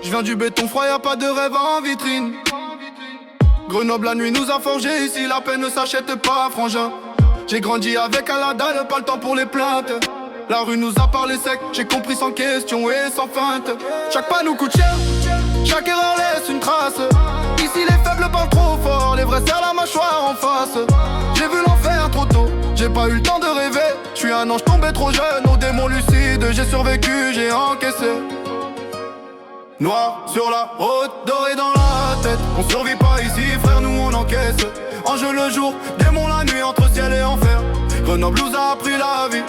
Je viens du béton froid, y'a pas de rêve en vitrine. Grenoble la nuit nous a forgé, ici la peine ne s'achète pas, frangin. J'ai grandi avec à la dalle, pas le temps pour les plaintes. La rue nous a parlé sec, j'ai compris sans question et sans feinte. Chaque pas nous coûte cher, chaque erreur laisse une trace. Ici les faibles parlent trop fort, les vrais serrent la mâchoire en face. J'ai vu l'enfer trop tôt, j'ai pas eu le temps de rêver. Je suis un ange tombé trop jeune, aux démons lucides. J'ai survécu, j'ai encaissé. Noir sur la route, doré dans la tête. On survit pas ici frère, nous on encaisse. Enjeu le jour, démon la nuit, entre ciel et enfer. Grenoble nous a appris la vie.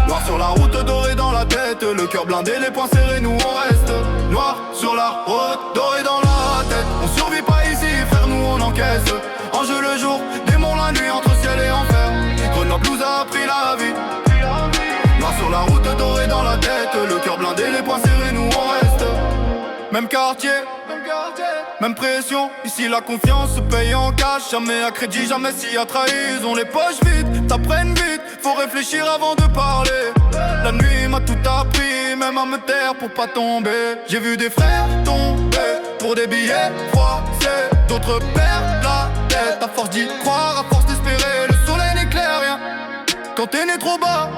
Noir sur la route, doré dans la tête. Le cœur blindé, les poings serrés, nous on reste. Noir sur la route, doré dans la tête. On survit pas ici frère, nous on encaisse. Enjeu le jour, démon la nuit, entre ciel et enfer. Grenoble nous a appris la vie. Noir sur la route, doré dans la tête. Le cœur blindé, les poings serrés, nous on reste. Même quartier, même pression. Ici la confiance se paye en cash. Jamais à crédit, jamais si à trahison. Les poches vides, t'apprennent vite. Faut réfléchir avant de parler. La nuit m'a tout appris, même à me taire pour pas tomber. J'ai vu des frères tomber pour des billets froissés. D'autres perdent la tête à force d'y croire, à force d'espérer. Le soleil n'éclaire rien quand t'es né trop bas.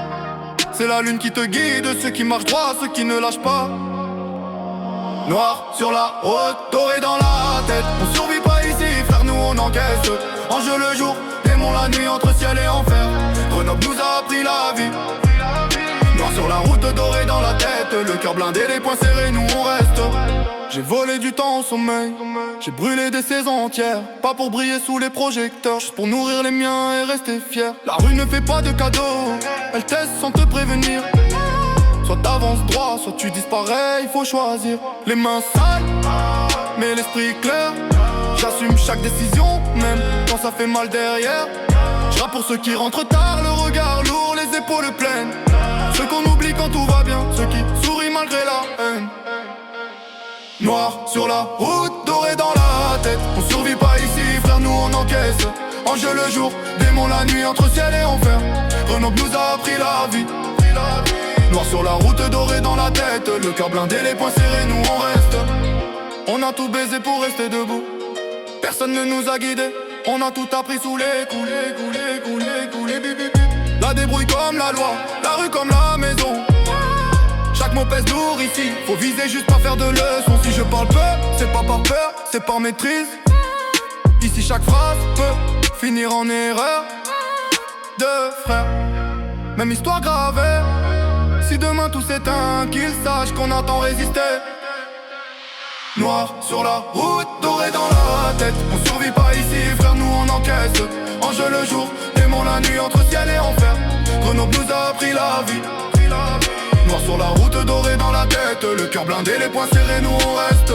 C'est la lune qui te guide, ceux qui marchent droit, ceux qui ne lâchent pas. Noir sur la route, doré dans la tête. On survit pas ici, frère, nous on encaisse. Enjeu le jour, démon la nuit, entre ciel et enfer. Grenoble nous a appris la vie. Noir sur la route, doré dans la tête. Le cœur blindé, les poings serrés, nous on reste. J'ai volé du temps au sommeil, j'ai brûlé des saisons entières. Pas pour briller sous les projecteurs, juste pour nourrir les miens et rester fier. La rue ne fait pas de cadeaux, elle teste sans te prévenir. Soit t'avances droit, soit tu disparais, il faut choisir. Les mains sales, mais l'esprit clair. J'assume chaque décision, même quand ça fait mal derrière. J'rappe pour ceux qui rentrent tard, le regard lourd, les épaules pleines. Ceux qu'on oublie quand tout va bien, ceux qui sourient malgré la haine. Noir sur la route, doré dans la tête. On survit pas ici, frère, nous on encaisse. Enjeu le jour, démon la nuit, entre ciel et enfer. Grenoble nous a appris la vie. Noir sur la route, doré dans la tête. Le cœur blindé, les poings serrés, nous on reste. On a tout baisé pour rester debout. Personne ne nous a guidés. On a tout appris sous les coulées, bibi. La débrouille comme la loi, la rue comme la maison. Chaque mot pèse lourd ici, faut viser juste pas faire de leçons. Si je parle peu, c'est pas par peur, c'est par maîtrise. Ici chaque phrase peut finir en erreur. Deux frères, même histoire gravée. Si demain tout s'éteint, qu'ils sachent qu'on a tant résisté. Noir sur la route, doré dans la tête. On survit pas ici, frère, nous on encaisse. Enjeu le jour, démon la nuit, entre ciel et enfer. Grenoble nous a appris la vie. Noir sur la route, doré dans la tête. Le cœur blindé, les poings serrés, nous on reste.